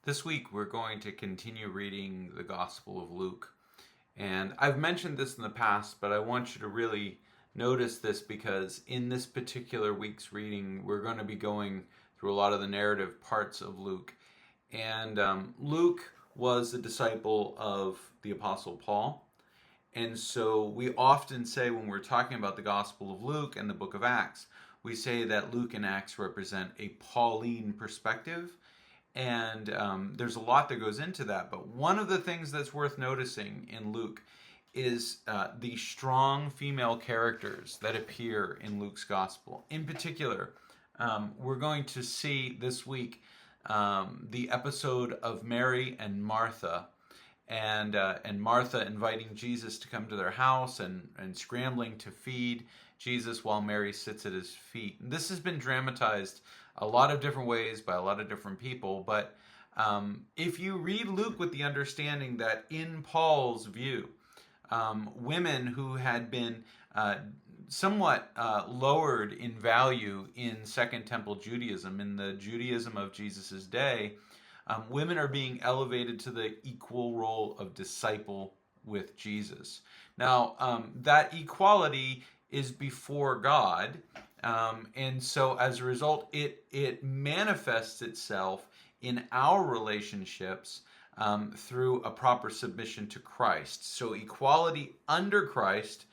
This week we're going to continue reading the Gospel of Luke. And I've mentioned this in the past, but I want you to really notice this because in this particular week's reading, we're going to be going through a lot of the narrative parts of Luke. And Luke was a disciple of the Apostle Paul. And so we often say when we're talking about the Gospel of Luke and the book of Acts, we say that Luke and Acts represent a Pauline perspective. And there's a lot that goes into that. But one of the things that's worth noticing in Luke is the strong female characters that appear in Luke's gospel. In particular, we're going to see this week the episode of Mary and Martha. And Martha inviting Jesus to come to their house and scrambling to feed Jesus while Mary sits at his feet. And this has been dramatized a lot of different ways by a lot of different people, but if you read Luke with the understanding that in Paul's view, women who had been somewhat lowered in value in Second Temple Judaism, in the Judaism of Jesus' day, women are being elevated to the equal role of disciple with Jesus. Now, that equality is before God, and so as a result, it manifests itself in our relationships through a proper submission to Christ. So equality under Christ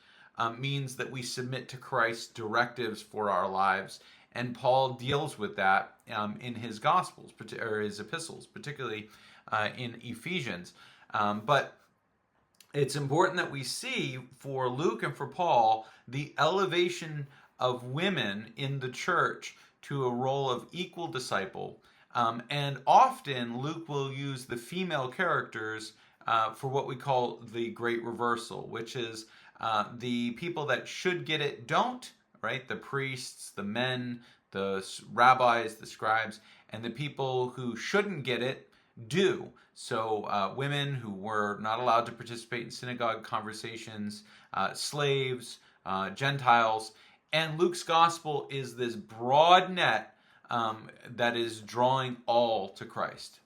means that we submit to Christ's directives for our lives, and Paul deals with that in his Gospels, or his epistles, particularly in Ephesians. But it's important that we see for Luke and for Paul the elevation of women in the church to a role of equal disciple. And often Luke will use the female characters for what we call the great reversal, which is the people that should get it don't, right? The priests, the men, the rabbis, the scribes, and the people who shouldn't get it do. So women who were not allowed to participate in synagogue conversations, slaves, Gentiles. And Luke's gospel is this broad net that is drawing all to Christ.